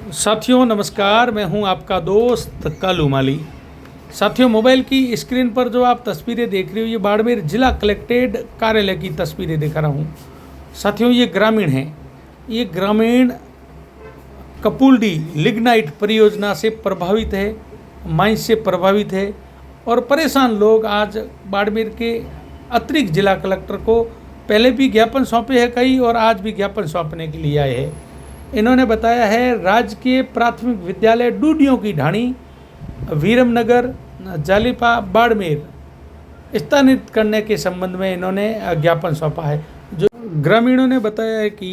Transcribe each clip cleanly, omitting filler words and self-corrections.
साथियों नमस्कार, मैं हूं आपका दोस्त कालू माली। साथियों, मोबाइल की स्क्रीन पर जो आप तस्वीरें देख रहे हो, ये बाड़मेर जिला कलेक्ट्रेट कार्यालय की तस्वीरें दिखा रहा हूं। साथियों, ये ग्रामीण हैं। ये ग्रामीण कपूलडी लिग्नाइट परियोजना से प्रभावित है, माइंस से प्रभावित है और परेशान लोग आज बाड़मेर के अतिरिक्त जिला कलेक्टर को पहले भी ज्ञापन सौंपे हैं कई, और आज भी ज्ञापन सौंपने के लिए आए हैं। इन्होंने बताया है राजकीय प्राथमिक विद्यालय डूडियों की ढाणी वीरमनगर जालिपा बाड़मेर स्थानांतरित करने के संबंध में इन्होंने ज्ञापन सौंपा है। जो ग्रामीणों ने बताया है कि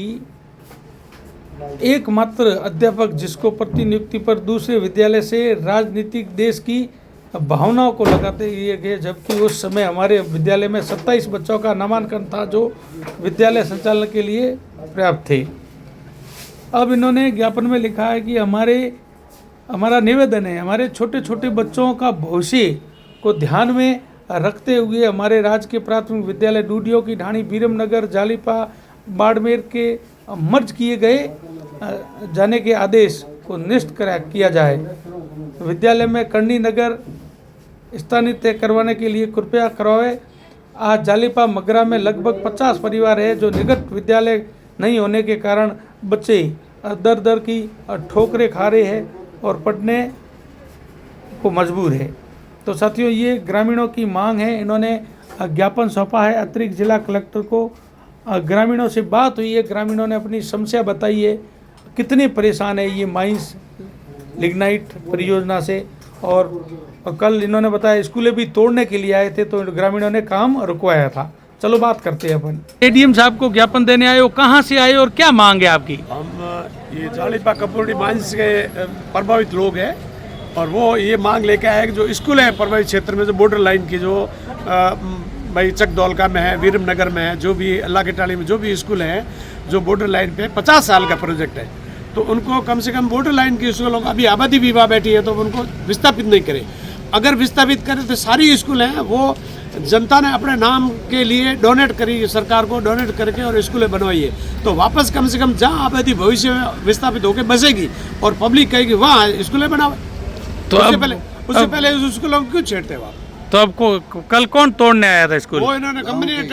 एकमात्र अध्यापक जिसको प्रतिनियुक्ति पर दूसरे विद्यालय से राजनीतिक देश की भावनाओं को लगाते दिए गए, जबकि उस समय हमारे विद्यालय में 27 बच्चों का नामांकन था जो विद्यालय संचालन के लिए पर्याप्त थे। अब इन्होंने ज्ञापन में लिखा है कि हमारा निवेदन है, हमारे छोटे छोटे बच्चों का भविष्य को ध्यान में रखते हुए हमारे राज्य प्राथमिक विद्यालय डूडियों की ढाणी वीरमनगर जालिपा बाड़मेर के मर्ज किए गए जाने के आदेश को निष्ठ किया जाए। विद्यालय में करनी नगर स्थानांतरित करवाने के लिए कृपया करवाए। आज जालिपा मगरा में लगभग 50 परिवार है जो निकट विद्यालय नहीं होने के कारण बच्चे दर दर की ठोकरें खा रहे हैं और पढ़ने को मजबूर है। तो साथियों, ये ग्रामीणों की मांग है। इन्होंने ज्ञापन सौंपा है अतिरिक्त जिला कलेक्टर को। ग्रामीणों से बात हुई है, ग्रामीणों ने अपनी समस्या बताई है, कितने परेशान है ये माइंस लिग्नाइट परियोजना से। और कल इन्होंने बताया स्कूलें भी तोड़ने के लिए आए थे, तो ग्रामीणों ने काम रुकवाया था। चलो बात करते हैं अपन। एडीएम साहब को ज्ञापन देने आए हो, कहाँ से आए और क्या मांग है आपकी? हम ये जालिपा कपूलडी माइंस के प्रभावित लोग हैं और वो ये मांग लेके आए कि जो स्कूल है प्रभावित क्षेत्र में, जो बॉर्डर लाइन की, जो भाई चकदौलका में है, वीरमनगर में है, जो भी अल्लाह के टाली में जो भी स्कूल है जो बॉर्डर लाइन पे 50 साल का प्रोजेक्ट है, तो उनको कम से कम बॉर्डर लाइन की स्कूलों को अभी आबादी विवाह बैठी है तो उनको विस्थापित नहीं करे। अगर विस्थापित करें तो सारी स्कूल हैं वो जनता ने अपने नाम के लिए डोनेट करी, सरकार को डोनेट करके और स्कूलें बनवाई है, तो वापस कम से कम जहाँ आबादी भविष्य में विस्थापित होकर बसेगी और पब्लिक कहेगी वहाँ स्कूलें बनाओ। तो उससे पहले उस स्कूलों को क्यों छेड़ते हो आप? तो आपको कल कौन तोड़ने आया था स्कूल? वो इन्होंने कंपनी ने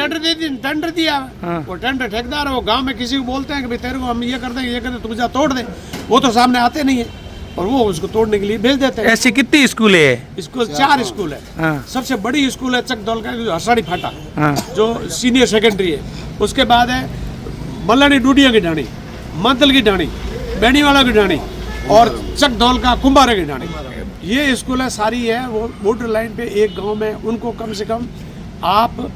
टेंडर दिया। हाँ। वो टेंडर ठेकेदार है, वो गांव में किसी को बोलते हैं कि भाई तेरे को हम ये कर देंगे, ये कर देंगे, तू जा तोड़ दे। वो तो सामने आते नहीं है और वो उसको तोड़ने के लिए भेज देते हैं। ऐसी कितनी स्कूल है? स्कूल 4 स्कूल है। हाँ। सबसे बड़ी स्कूल है चकदौलका जो हसाड़ी फाटा। हाँ। जो सीनियर सेकेंडरी है। उसके बाद है मल्लानी डूडिया की ढाणी, मंतल की ढाणी, बेनीवाला की ढाणी और चकदौलका कुंभारे की ढाणी। ये स्कूल है सारी है वो बॉर्डर लाइन पे एक गांव में। उनको कम से कम आप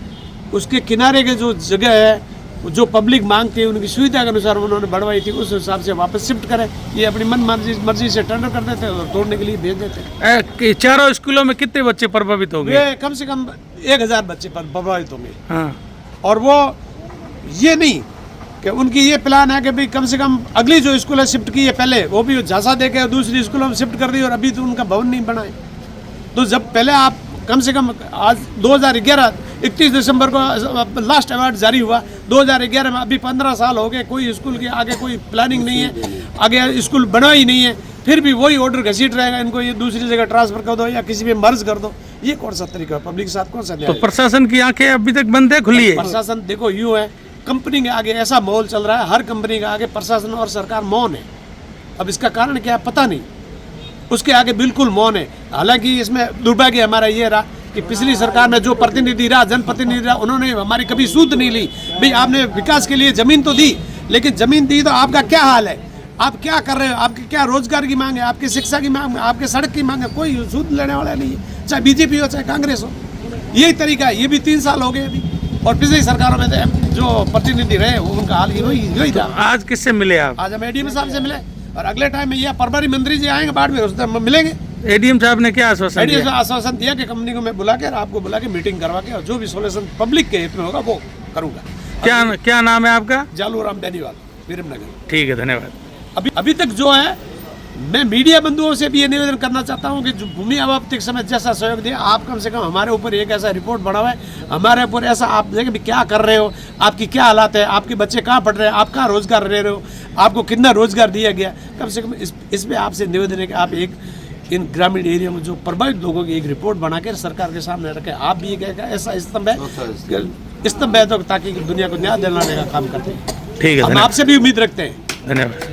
उसके किनारे के जो जगह है जो पब्लिक मांगती है उनकी सुविधा के अनुसार उन्होंने बढ़वाई थी, उस हिसाब से वापस शिफ्ट करें। ये अपनी मन मर्जी से टेंडर कर देते हैं और तोड़ने के लिए भेज देते हैं। चारों स्कूलों में कितने बच्चे प्रभावित होंगे? कम से कम 1000 बच्चे प्रभावित होंगे। हाँ। और वो ये नहीं कि उनकी ये प्लान है कि भाई कम से कम अगली जो स्कूल है शिफ्ट की है पहले, वो भी झांसा दे के दूसरी स्कूलों में शिफ्ट कर दी और अभी तो उनका भवन नहीं बना है। तो जब पहले आप कम से कम आज 2011 31 दिसंबर को लास्ट अवार्ड जारी हुआ, 2011 में अभी 15 साल हो गए, कोई स्कूल के आगे कोई प्लानिंग नहीं है, आगे स्कूल बना ही नहीं है, फिर भी वही ऑर्डर घसीट रहेगा इनको ये दूसरी जगह ट्रांसफर कर दो या किसी में मर्ज कर दो। ये कौन सा तरीका है? पब्लिक के साथ कौन सा? तो प्रशासन की आंखें अभी तक बंद है, खुली है? प्रशासन देखो यूँ है, कंपनी के आगे ऐसा माहौल चल रहा है, हर कंपनी के आगे प्रशासन और सरकार मौन है। अब इसका कारण क्या है पता नहीं, उसके आगे बिल्कुल मौन है। हालांकि इसमें दुर्भाग्य हमारा ये रहा कि पिछली सरकार में जो प्रतिनिधि रहा, जनप्रतिनिधि रहा, उन्होंने हमारी कभी सूद नहीं ली। भाई आपने विकास के लिए जमीन तो दी, लेकिन जमीन दी तो आपका क्या हाल है, आप क्या कर रहे हो, आपकी क्या रोजगार की मांग है, आपकी शिक्षा की मांग है, आपके सड़क की मांग है, कोई सूद लेने वाला नहीं है, चाहे बीजेपी हो चाहे कांग्रेस हो। यही तरीका है। ये भी 3 साल हो गए अभी, और पिछली सरकारों में जो प्रतिनिधि रहे उनका हाल यही था। आज किससे मिले आप? आज हम एडीएम साहब से मिले और अगले टाइम में ये प्रभारी मंत्री जी आएंगे बाद में, उस टाइम मिलेंगे। एडीएम साहब ने क्या आश्वासन दिया? आश्वासन दिया कि कंपनी को मैं बुला के आपको बुला के मीटिंग करवा के और जो भी सोल्यूशन पब्लिक के हित में होगा वो करूंगा। क्या नाम है आपका? जालूराम बेनीवाल, वीरमनगर। ठीक है, धन्यवाद। अभी तक जो है मैं मीडिया बंधुओं से भी ये निवेदन करना चाहता हूँ कि जो भूमि अवाप्तिक समय जैसा सहयोग दिया, आप कम से कम हमारे ऊपर एक ऐसा रिपोर्ट बनाओ है, हमारे ऊपर ऐसा आप देखें भी क्या कर रहे हो, आपकी क्या हालात है, आपके बच्चे कहाँ पढ़ रहे हैं, आप कहाँ रोजगार ले रहे हो, आपको कितना रोजगार दिया गया। कम से कम इस पे आपसे निवेदन है कि आप एक इन ग्रामीण एरिया में जो प्रभावित लोगों की एक रिपोर्ट बना के सरकार के सामने रखें। आप भी एक ऐसा स्तंभ है तो ताकि दुनिया को न्याय दिलाने का काम करते हैं। ठीक है, हम धन्यवाद। आपसे भी उम्मीद रखते हैं। धन्यवाद।